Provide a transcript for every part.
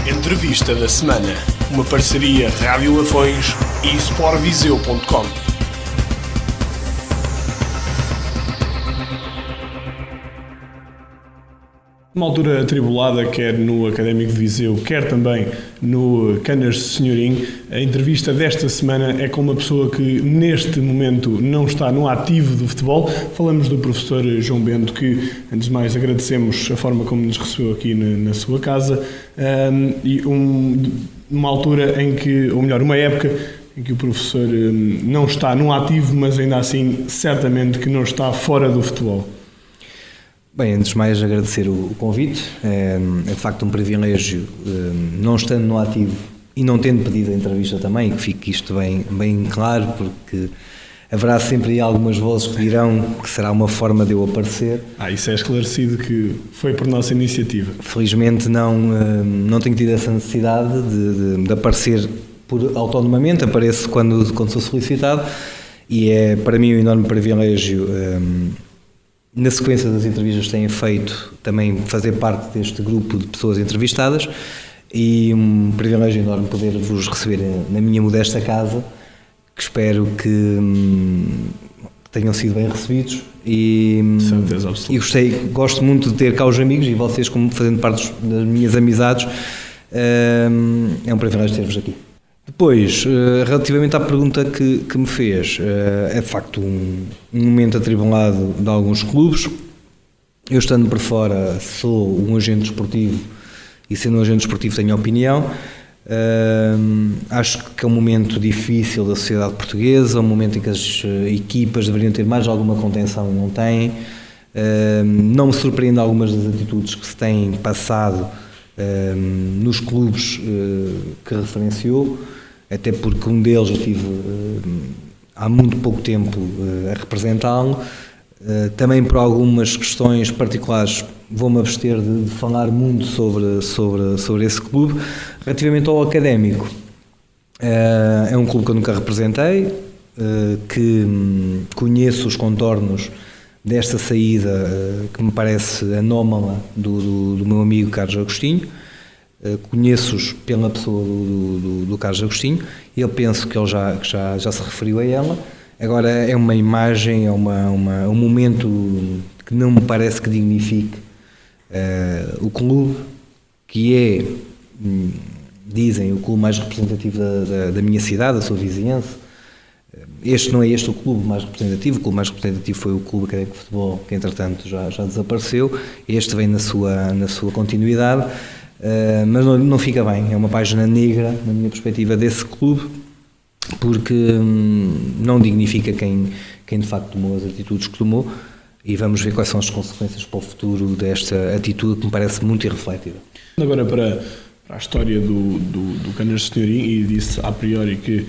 Entrevista da semana. Uma parceria Rádio Lafões e Sportviseu.com. Uma altura atribulada, quer no Académico de Viseu, quer também no Canas de Senhorim. A entrevista desta semana é com uma pessoa que neste momento não está no ativo do futebol. Falamos do professor João Bento, que antes de mais agradecemos a forma como nos recebeu aqui na sua casa, e uma altura em que, ou melhor, uma época em que o professor não está no ativo, mas ainda assim certamente que não está fora do futebol. Bem, antes de mais agradecer o convite, é de facto um privilégio, não estando no ativo e não tendo pedido a entrevista também, que fique isto bem claro, porque haverá sempre aí algumas vozes que dirão que será uma forma de eu aparecer. Isso é esclarecido que foi por nossa iniciativa. Felizmente não tenho tido essa necessidade de aparecer autonomamente, apareço quando sou solicitado, e é para mim um enorme privilégio, na sequência das entrevistas que têm feito, também fazer parte deste grupo de pessoas entrevistadas, e um privilégio enorme poder-vos receber na minha modesta casa, que espero que tenham sido bem recebidos, e gosto muito de ter cá os amigos, e vocês como fazendo parte das minhas amizades, é um privilégio ter-vos aqui. Depois, relativamente à pergunta que me fez, é de facto um momento atribulado de alguns clubes. Eu, estando por fora, sou um agente desportivo, e sendo um agente desportivo tenho opinião. Acho que é um momento difícil da sociedade portuguesa, um momento em que as equipas deveriam ter mais alguma contenção e não têm. Não me surpreende algumas das atitudes que se têm passado nos clubes que referenciou, até porque um deles eu tive há muito pouco tempo a representá-lo. Também por algumas questões particulares vou-me abster de falar muito sobre esse clube. Relativamente ao Académico, é um clube que eu nunca representei, que conheço os contornos desta saída, que me parece anómala, do meu amigo Carlos Agostinho. Conheço-os pela pessoa do Carlos Agostinho, e eu penso que ele já se referiu a ela. Agora, é uma imagem, é um momento que não me parece que dignifique o clube, que é, dizem, o clube mais representativo da minha cidade, da sua vizinhança. Não é este o clube mais representativo. O clube mais representativo foi o Clube Académico de Futebol, que entretanto já desapareceu. Este vem na sua continuidade, mas não fica bem. É uma página negra, na minha perspectiva, desse clube, porque não dignifica quem de facto tomou as atitudes que tomou, e vamos ver quais são as consequências para o futuro desta atitude, que me parece muito irrefletida. Agora para a história do Canas de Senhorim, e disse a priori que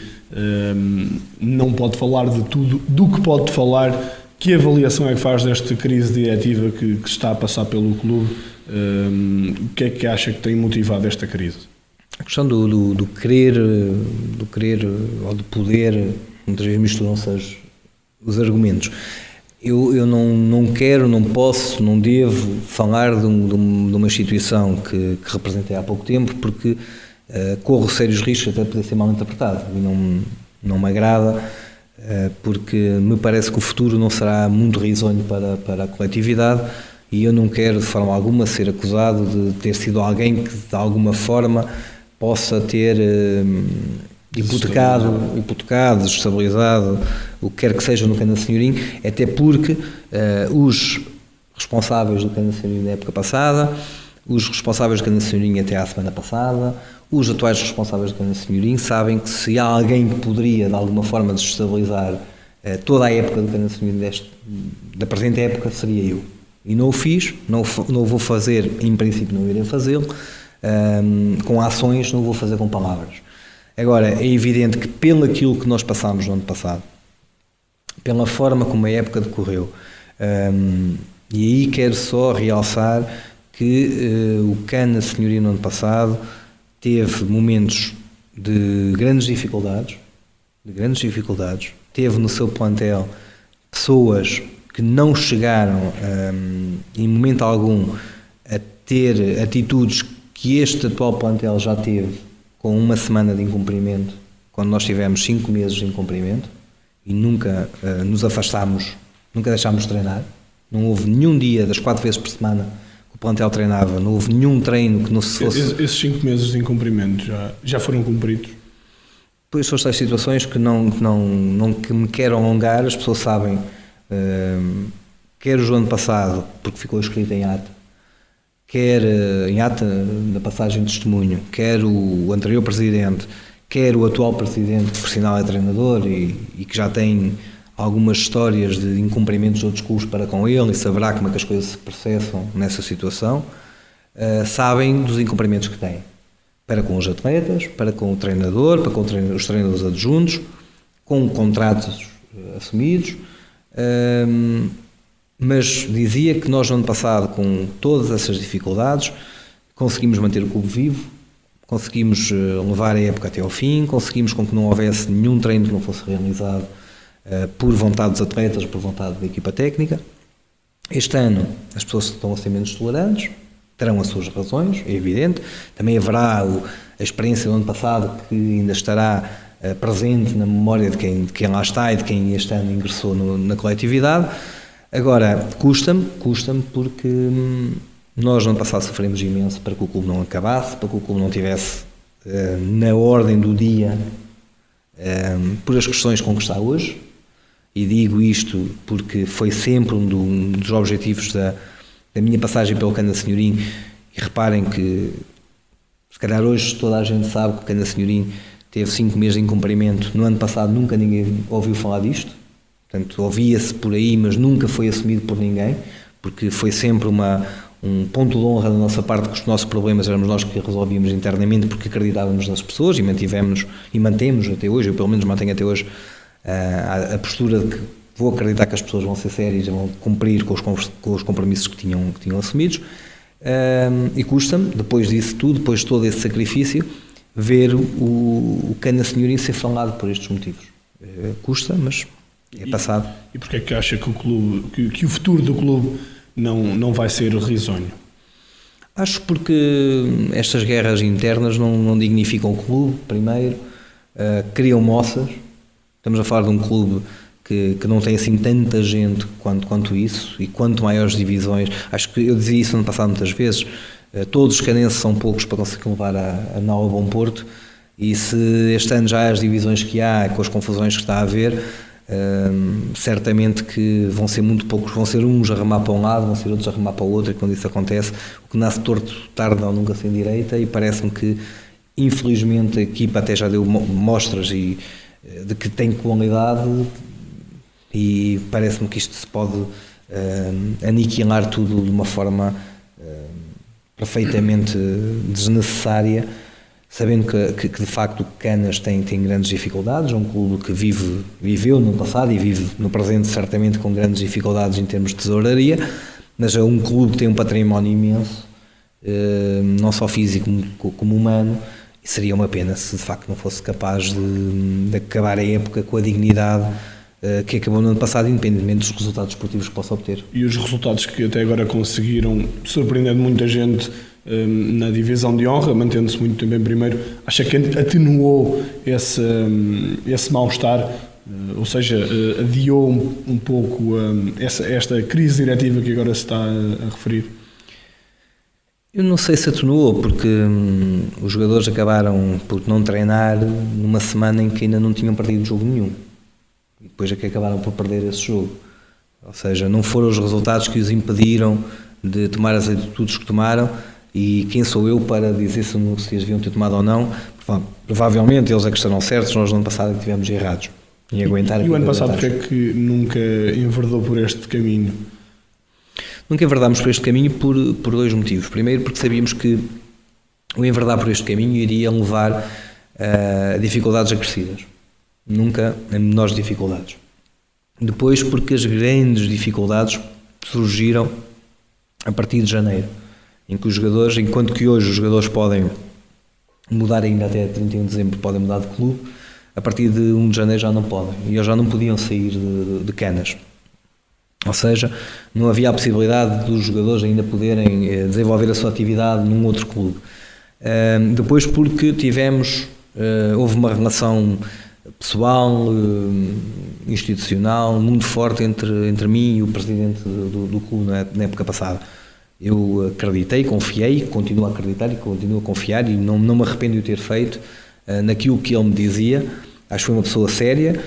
não pode falar de tudo. Do que pode falar, que avaliação é que faz desta crise diretiva que está a passar pelo clube? O que é que acha que tem motivado esta crise? A questão do querer ou do poder, muitas vezes misturam-se os argumentos. Eu não quero, não posso, não devo falar de uma instituição que representei há pouco tempo, porque corro sérios riscos até de poder ser mal interpretado, e não me agrada, porque me parece que o futuro não será muito risonho para a coletividade, e eu não quero de forma alguma ser acusado de ter sido alguém que de alguma forma possa ter hipotecado, desestabilizado, o que quer que seja no Canas de Senhorim, até porque os responsáveis do Canas de Senhorim da época passada, os responsáveis do Canas de Senhorim até à semana passada, os atuais responsáveis do Canas de Senhorim sabem que se há alguém que poderia de alguma forma desestabilizar toda a época do Canas de Senhorim da presente época, seria eu. E não o fiz, não o vou fazer, em princípio não irei fazê-lo, com ações, não o vou fazer com palavras. Agora, é evidente que pelo aquilo que nós passámos no ano passado, pela forma como a época decorreu, e aí quero só realçar que o Canas de Senhorim no ano passado teve momentos de grandes dificuldades, teve no seu plantel pessoas que não chegaram em momento algum a ter atitudes que este atual plantel já teve com uma semana de incumprimento, quando nós tivemos 5 meses de incumprimento e nunca nos afastámos, nunca deixámos de treinar. Não houve nenhum dia das 4 vezes por semana que o plantel treinava, não houve nenhum treino que não se fosse... Esses 5 meses de incumprimento já foram cumpridos? Pois são estas situações que não que me quero alongar, as pessoas sabem, quer o ano passado, porque ficou escrito em ata, quer em ata da passagem de testemunho, quer o anterior presidente, quer o atual presidente, que por sinal é treinador e que já tem algumas histórias de incumprimentos de outros clubes para com ele e saberá como é que as coisas se processam nessa situação, sabem dos incumprimentos que têm. Para com os atletas, para com o treinador, para com os treinadores adjuntos, com contratos assumidos, mas dizia que nós no ano passado, com todas essas dificuldades, conseguimos manter o clube vivo, conseguimos levar a época até ao fim, conseguimos com que não houvesse nenhum treino que não fosse realizado por vontade dos atletas, por vontade da equipa técnica. Este ano as pessoas estão a ser menos tolerantes, terão as suas razões, é evidente. Também haverá a experiência do ano passado que ainda estará presente na memória de quem lá está e de quem este ano ingressou na coletividade. Agora, custa-me porque nós no ano passado sofremos imenso para que o clube não acabasse, para que o clube não tivesse na ordem do dia por as questões com que está hoje. E digo isto porque foi sempre um dos objetivos da minha passagem pelo Cana Senhorim, e reparem que se calhar hoje toda a gente sabe que o Cana Senhorim teve 5 meses de incumprimento. No ano passado nunca ninguém ouviu falar disto, portanto ouvia-se por aí, mas nunca foi assumido por ninguém, porque foi sempre um ponto de honra da nossa parte, que os nossos problemas éramos nós que resolvíamos internamente, porque acreditávamos nas pessoas e mantemos até hoje, eu pelo menos mantenho até hoje a postura de que vou acreditar que as pessoas vão ser sérias e vão cumprir com os compromissos que tinham assumidos, e custa-me, depois disso tudo, depois de todo esse sacrifício, ver o Cana Senhorim ser falado por estes motivos. Custa, mas é passado. E porquê é que acha que o clube, que o futuro do clube não vai ser risonho? Acho porque estas guerras internas não dignificam o clube, primeiro, criam moças. Estamos a falar de um clube que não tem assim tanta gente quanto isso, e quanto maiores divisões. Acho que eu dizia isso no passado muitas vezes, todos os canenses são poucos para conseguir levar a nau a bom porto, e se este ano já há as divisões que há, com as confusões que está a haver, certamente que vão ser muito poucos, vão ser uns a remar para um lado, vão ser outros a remar para o outro, e quando isso acontece, o que nasce torto tarde ou nunca sem direita, e parece-me que infelizmente a equipa até já deu mostras de que tem qualidade, e parece-me que isto se pode aniquilar tudo de uma forma perfeitamente desnecessária, sabendo que de facto o Canas tem grandes dificuldades. É um clube que viveu no passado e vive no presente certamente com grandes dificuldades em termos de tesouraria, mas é um clube que tem um património imenso, não só físico como humano, e seria uma pena se de facto não fosse capaz de acabar a época com a dignidade que acabou no ano passado, independentemente dos resultados esportivos que possa obter. E os resultados que até agora conseguiram, surpreendendo muita gente na divisão de honra, mantendo-se muito tempo em primeiro, acha que atenuou esse mal-estar, ou seja, adiou um pouco esta crise diretiva que agora se está a referir? Eu não sei se atenuou, porque os jogadores acabaram por não treinar numa semana em que ainda não tinham perdido jogo nenhum. E depois é que acabaram por perder esse jogo. Ou seja, não foram os resultados que os impediram de tomar as atitudes que tomaram, e quem sou eu para dizer se as deviam ter tomado ou não? Provavelmente eles é que estarão certos, nós no ano passado estivemos errados. E o ano passado porque é que nunca enverdou por este caminho? Nunca enverdámos por este caminho por 2 motivos. Primeiro, porque sabíamos que o enverdar por este caminho iria levar a dificuldades acrescidas. Nunca a menores dificuldades. Depois, porque as grandes dificuldades surgiram a partir de janeiro, em que os jogadores, enquanto que hoje os jogadores podem mudar ainda até 31 de dezembro, podem mudar de clube, a partir de 1 de janeiro já não podem, e eles já não podiam sair de Canas. Ou seja, não havia a possibilidade dos jogadores ainda poderem desenvolver a sua atividade num outro clube. Depois porque houve uma relação pessoal, institucional, muito forte entre mim e o presidente do clube na época passada. Eu acreditei, confiei, continuo a acreditar e continuo a confiar e não me arrependo de o ter feito naquilo que ele me dizia. Acho que foi uma pessoa séria,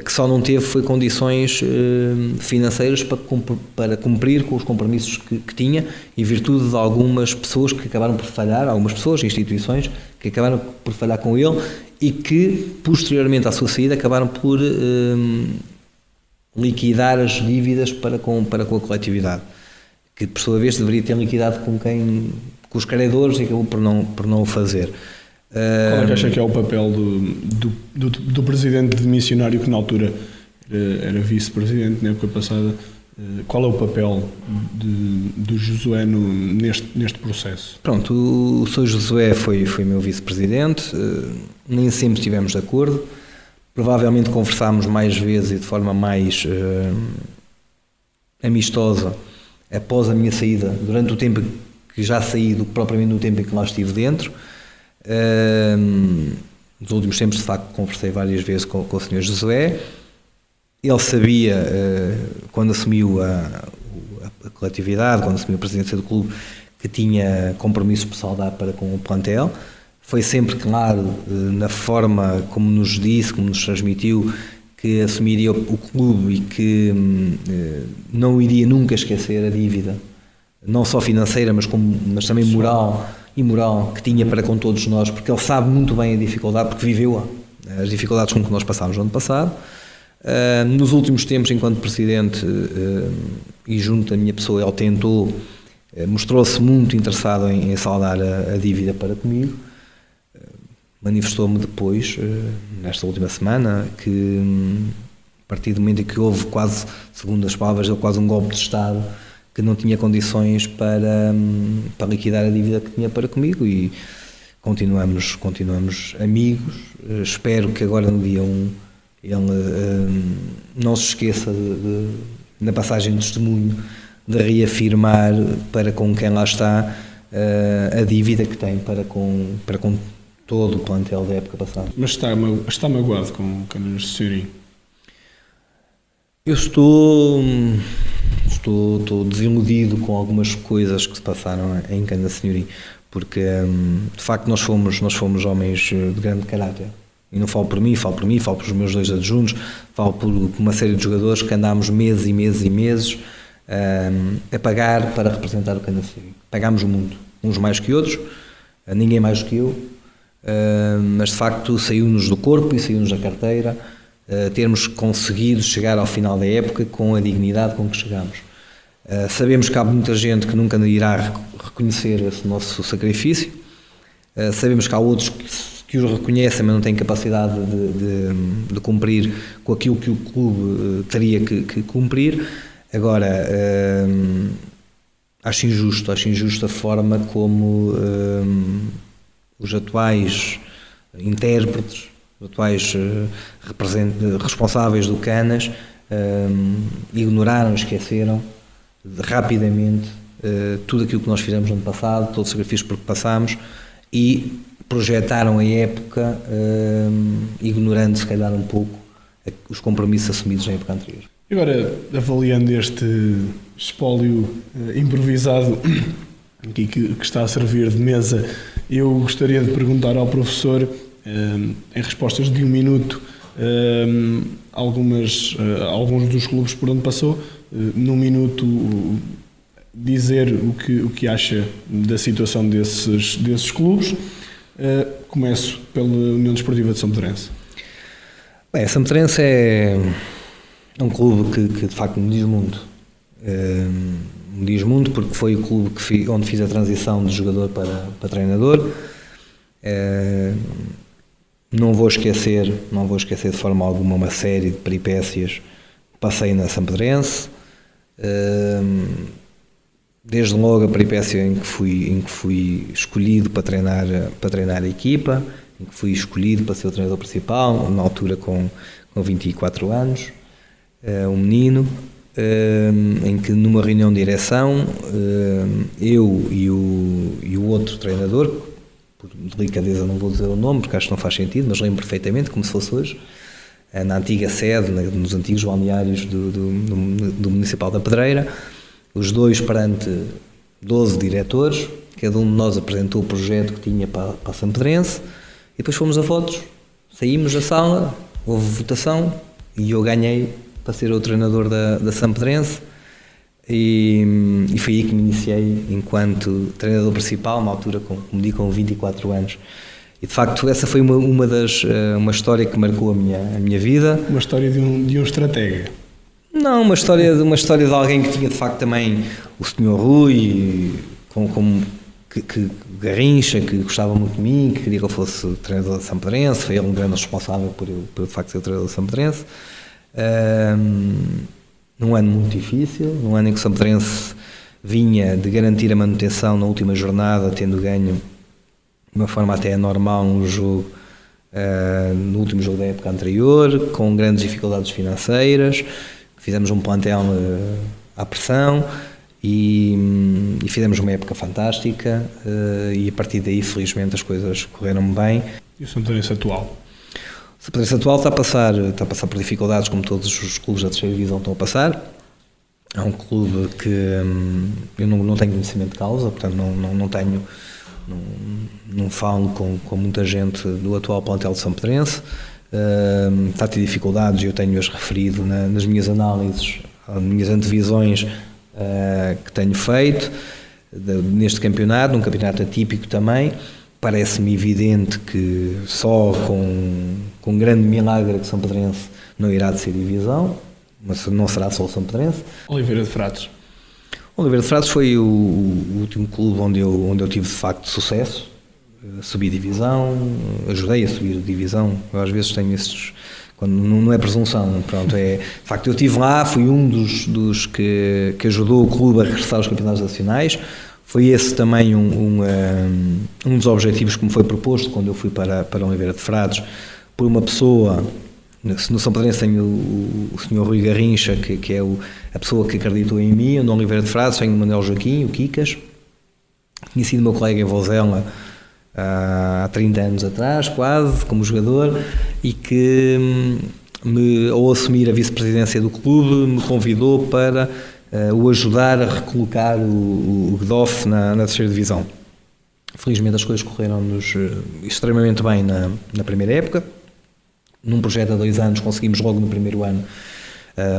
que só não teve condições financeiras para cumprir com os compromissos que tinha, em virtude de algumas pessoas que acabaram por falhar, algumas pessoas, instituições, que acabaram por falhar com ele e que, posteriormente à sua saída, acabaram por liquidar as dívidas para com a coletividade, que por sua vez deveria ter liquidado com os credores e acabou por não o fazer. Qual é que acha que é o papel do presidente de missionário, que na altura era vice-presidente na época passada? Qual é o papel do Josué neste processo? Pronto, o Sr. Josué foi meu vice-presidente, nem sempre estivemos de acordo, provavelmente conversámos mais vezes e de forma mais amistosa após a minha saída, durante o tempo que já saí, do que propriamente no tempo em que lá estive dentro. Nos últimos tempos, de facto, conversei várias vezes com o Sr. Josué. Ele sabia, quando assumiu a coletividade, quando assumiu a presidência do clube, que tinha compromisso pessoal para com o plantel. Foi sempre claro, na forma como nos disse, como nos transmitiu, que assumiria o clube e que não iria nunca esquecer a dívida, não só financeira, mas também moral e moral que tinha para com todos nós, porque ele sabe muito bem a dificuldade, porque viveu as dificuldades com que nós passámos no ano passado. Nos últimos tempos, enquanto presidente e junto da minha pessoa, ele tentou, mostrou-se muito interessado em saldar a dívida para comigo. Manifestou-me depois, nesta última semana, que a partir do momento em que houve quase, segundo as palavras dele, quase um golpe de Estado, que não tinha condições para liquidar a dívida que tinha para comigo, e continuamos amigos. Espero que agora no dia 1 ele não se esqueça na passagem de testemunho de reafirmar para com quem lá está a dívida que tem para com todo o plantel da época passada. Mas está magoado com o Canas Senhorim? Eu estou desiludido com algumas coisas que se passaram em Canas Senhorim, porque de facto nós fomos homens de grande caráter. E não falo por mim, falo pelos meus 2 adjuntos, falo por uma série de jogadores que andámos meses e meses e meses a pagar para representar o Canas Senhorim. Pagámos muito, uns mais que outros, ninguém mais do que eu, mas de facto saiu-nos do corpo e saiu-nos da carteira termos conseguido chegar ao final da época com a dignidade com que chegámos. Sabemos que há muita gente que nunca irá reconhecer esse nosso sacrifício, sabemos que há outros que os reconhecem, mas não têm capacidade de cumprir com aquilo que o clube teria que cumprir. Agora, acho injusto a forma como os atuais intérpretes, os atuais responsáveis do Canas ignoraram, esqueceram rapidamente tudo aquilo que nós fizemos no ano passado, todos os sacrifícios por que passámos, e projetaram a época ignorando se calhar um pouco os compromissos assumidos na época anterior. Agora, avaliando este espólio improvisado aqui que está a servir de mesa, eu gostaria de perguntar ao professor, em respostas de 1 minuto, alguns dos clubes por onde passou, num minuto dizer o que acha da situação desses clubes. Começo pela União Desportiva de São Pedrense. Bem, a São Pedrense é um clube que de facto me diz muito. Me diz muito porque foi o clube onde fiz a transição de jogador para treinador. Não vou esquecer de forma alguma uma série de peripécias que passei na São Pedrense. Desde logo a peripécia em que fui escolhido para treinar a equipa, em que fui escolhido para ser o treinador principal, na altura com 24 anos, um menino, em que numa reunião de direção, eu e o outro treinador, por delicadeza não vou dizer o nome, porque acho que não faz sentido, mas lembro perfeitamente, como se fosse hoje, na antiga sede, nos antigos balneários do Municipal da Pedreira, os dois perante 12 diretores, cada um de nós apresentou o projeto que tinha para a Sampedrense, e depois fomos a votos, saímos da sala, houve votação, e eu ganhei para ser o treinador da Sampedrense, e foi aí que me iniciei enquanto treinador principal, na altura, como digo, com 24 anos. E de facto essa foi uma história que marcou a minha vida. Uma história de um estratega. Não, uma história de alguém que tinha de facto também o Sr. Rui, que Garrincha, que gostava muito de mim, que queria que eu fosse treinador da Sampedrense, foi ele um grande responsável por de facto ser o treinador da Sampedrense. Num ano muito difícil, num ano em que o Sampedrense vinha de garantir a manutenção na última jornada, tendo ganho de uma forma até anormal um jogo no último jogo da época anterior, com grandes dificuldades financeiras, fizemos um plantel à pressão e fizemos uma época fantástica, e a partir daí felizmente as coisas correram bem. E o Sampedrense atual? O Sampedrense atual está a passar por dificuldades, como todos os clubes da terceira divisão estão a passar. É um clube que eu não tenho conhecimento de causa, portanto não falo com muita gente do atual plantel de Sampedrense. Está a ter dificuldades e eu tenho-as referido nas minhas análises, nas minhas antevisões que tenho feito neste campeonato, num campeonato atípico também. Parece-me evidente que só com um grande milagre que Sampedrense não irá descer divisão, mas não será só o Sampedrense. Oliveira de Frades. Oliveira de Frades foi o último clube onde eu tive de facto sucesso. Subi divisão, ajudei a subir divisão. Eu às vezes tenho esses, quando não é presunção, pronto, de facto eu estive lá, fui um dos que ajudou o clube a regressar aos campeonatos nacionais. Foi esse também um dos objetivos que me foi proposto quando eu fui para Oliveira de Frades, por uma pessoa. No Sampedrense tem o Sr. Rui Garrincha, que é a pessoa que acreditou em mim. No Oliveira de Frades tem o Manuel Joaquim, o Kikas, tinha sido meu colega em Vozela há 30 anos atrás, quase, como jogador, e que, ao assumir a vice-presidência do clube, me convidou para o ajudar a recolocar o Gdoff na terceira divisão. Felizmente as coisas correram-nos extremamente bem na primeira época. Num projeto há 2 anos conseguimos logo no primeiro ano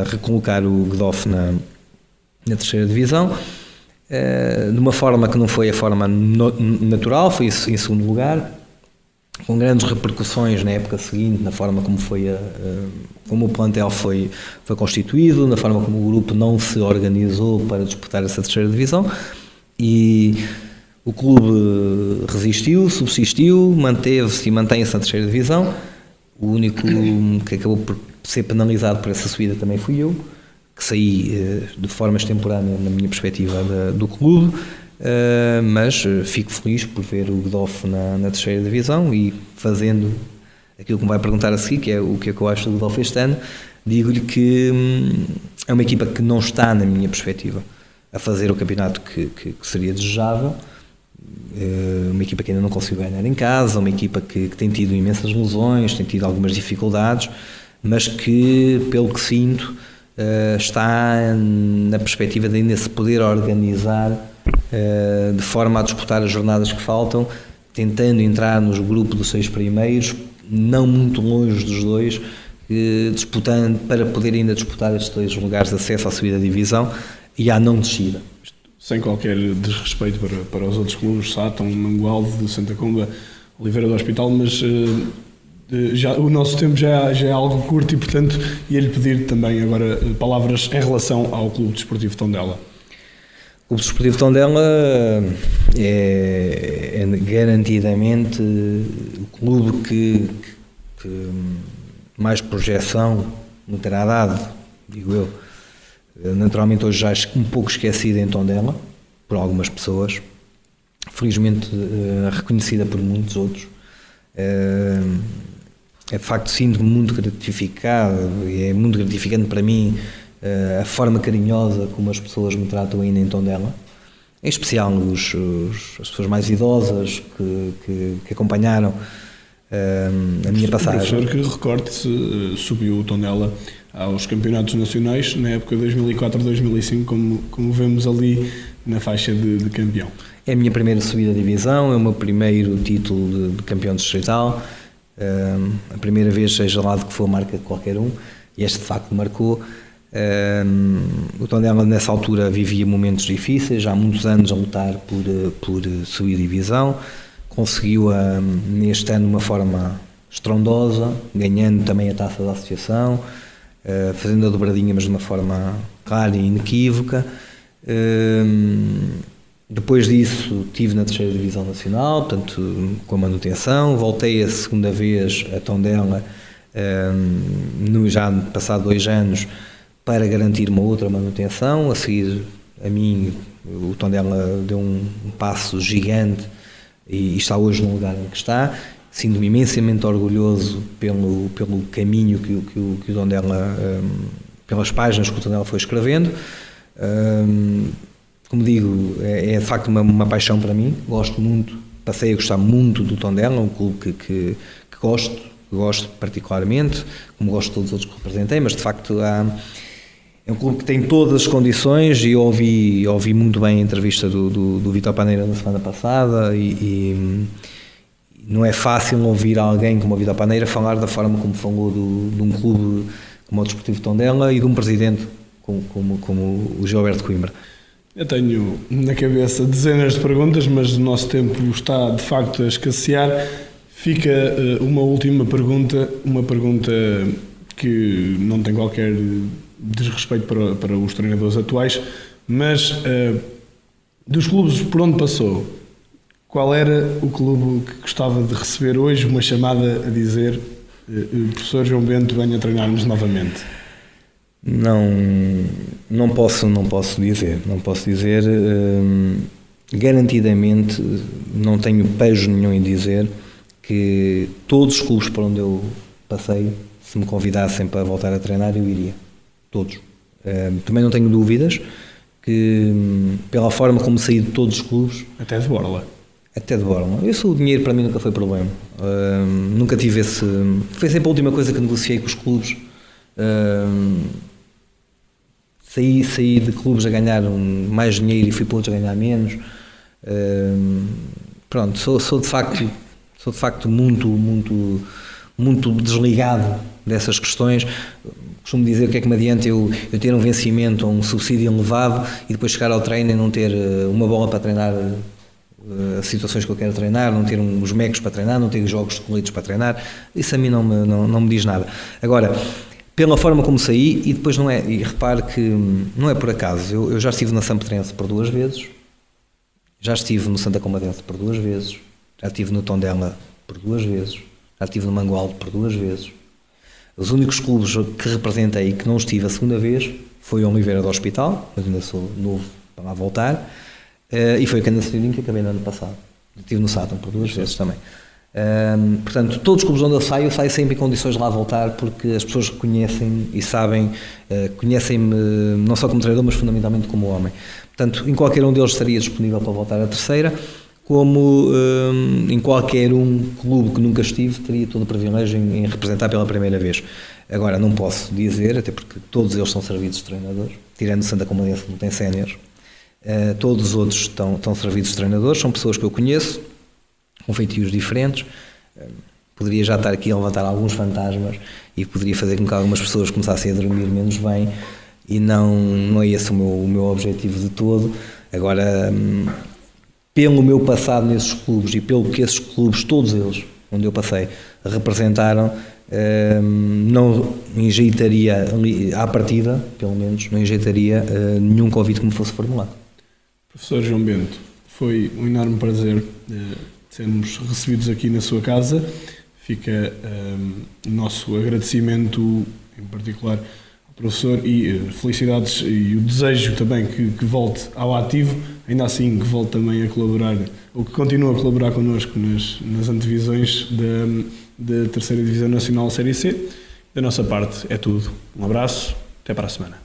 recolocar o Gdoff na terceira divisão, de uma forma que não foi a forma natural, foi em segundo lugar, com grandes repercussões na época seguinte, na forma como como o plantel foi constituído, na forma como o grupo não se organizou para disputar essa terceira divisão, e o clube resistiu, subsistiu, manteve-se e mantém-se na terceira divisão. O único que acabou por ser penalizado por essa subida também fui eu, que saí de forma extemporânea na minha perspectiva do clube, mas fico feliz por ver o Gdoff na terceira divisão, e fazendo aquilo que me vai perguntar a seguir, que é o que eu acho do Gdoff este ano, digo-lhe que é uma equipa que não está, na minha perspectiva, a fazer o campeonato que seria desejável. Uma equipa que ainda não conseguiu ganhar em casa, uma equipa que tem tido imensas lesões, tem tido algumas dificuldades, mas que, pelo que sinto, está na perspectiva de ainda se poder organizar de forma a disputar as jornadas que faltam, tentando entrar nos grupos dos 6 primeiros, não muito longe dos 2, disputando para poder ainda disputar estes 2 lugares de acesso à subida da divisão e à não descida. Sem qualquer desrespeito para os outros clubes, Sátão, Mangualde, Santa Comba, Oliveira do Hospital, mas o nosso tempo já é algo curto e, portanto, ia-lhe pedir também agora palavras em relação ao Clube Desportivo Tondela. O Clube Desportivo Tondela é garantidamente o clube que mais projeção não terá dado, digo eu. Naturalmente hoje já é um pouco esquecida em Tondela, por algumas pessoas, felizmente reconhecida por muitos outros. É de facto, sinto-me muito gratificado, e é muito gratificante para mim a forma carinhosa como as pessoas me tratam ainda em Tondela. em especial as pessoas mais idosas que acompanharam a minha passagem. O professor, que recorde-se, subiu o Tondela aos campeonatos nacionais na época de 2004-2005, como vemos ali na faixa de campeão. É a minha primeira subida de divisão, é o meu primeiro título de campeão distrital, a primeira vez, seja lá de que for, marca de qualquer um, e este de facto marcou. O Tondela nessa altura vivia momentos difíceis, já há muitos anos a lutar por subir divisão, conseguiu neste ano de uma forma estrondosa, ganhando também a taça da associação, fazendo a dobradinha, mas de uma forma clara e inequívoca. Depois disso estive na terceira divisão nacional, portanto com a manutenção, voltei a segunda vez a Tondela, já passado 2 anos, para garantir uma outra manutenção. A seguir, a mim, o Tondela deu um passo gigante e está hoje no lugar em que está. Sinto-me imensamente orgulhoso pelo caminho que o Tondela, pelas páginas que o Tondela foi escrevendo. Como digo, é de facto uma paixão para mim. Gosto muito, passei a gostar muito do Tondela, um clube que gosto particularmente, como gosto de todos os outros que representei, mas de facto é um clube que tem todas as condições, e ouvi muito bem a entrevista do Vítor Paneira na semana passada, e não é fácil ouvir alguém como o Vítor Paneira falar da forma como falou de um clube como o Desportivo Tondela e de um presidente como o Gilberto Coimbra. Eu tenho na cabeça dezenas de perguntas, mas o nosso tempo está de facto a escassear. Fica uma última pergunta, uma pergunta que não tem qualquer desrespeito para os treinadores atuais, mas dos clubes por onde passou, qual era o clube que gostava de receber hoje uma chamada a dizer: professor João Bento, venha treinar-nos novamente? Não posso dizer, garantidamente não tenho pejo nenhum em dizer que todos os clubes por onde eu passei, se me convidassem para voltar a treinar, eu iria, todos. Também não tenho dúvidas que, pela forma como saí de todos os clubes, até de Borla, o dinheiro para mim nunca foi problema, nunca tive foi sempre a última coisa que negociei com os clubes. Saí de clubes a ganhar mais dinheiro e fui para outros a ganhar menos. Pronto, sou de facto muito desligado dessas questões. Costumo dizer que é que me adianta eu ter um vencimento ou um subsídio elevado e depois chegar ao treino e não ter uma bola para treinar as situações que eu quero treinar, não ter os mecos para treinar, não ter jogos de coletes para treinar. Isso a mim não me diz nada. Agora, pela forma como saí, e depois não é, e repare que não é por acaso, eu já estive na Sampedrense por 2 vezes, já estive no Santa Comadense por 2 vezes, já estive no Tondela por 2 vezes, já estive no Mangualde por 2 vezes. Os únicos clubes que representei e que não estive a segunda vez foi o Oliveira do Hospital, mas ainda sou novo para lá voltar, e foi o Cana Senhorim, que acabei no ano passado. Estive no Sátão por 2 vezes também. Portanto, todos os clubes onde eu saio sempre em condições de lá voltar, porque as pessoas conhecem e sabem, conhecem-me não só como treinador, mas fundamentalmente como homem. Portanto, em qualquer um deles estaria disponível para voltar à terceira, como em qualquer clube que nunca estive, teria todo o privilégio em representar pela primeira vez. Agora, não posso dizer, até porque todos eles são servidos de treinadores, tirando o Santa Comadense, que não tem séniores, todos os outros estão servidos de treinadores, são pessoas que eu conheço, com feitios diferentes. Poderia já estar aqui a levantar alguns fantasmas e poderia fazer com que algumas pessoas começassem a dormir menos bem, e não é esse o meu objetivo de todo. Agora, pelo meu passado nesses clubes e pelo que esses clubes, todos eles, onde eu passei, representaram, não enjeitaria, à partida, pelo menos, não enjeitaria nenhum convite que me fosse formulado. Professor João Bento, foi um enorme prazer sermos recebidos aqui na sua casa. Fica o nosso agradecimento, em particular, ao professor, e felicidades e o desejo também que volte ao ativo, ainda assim que volte também a colaborar, ou que continue a colaborar connosco nas antevisões da Terceira Divisão Nacional Série C. Da nossa parte é tudo. Um abraço, até para a semana.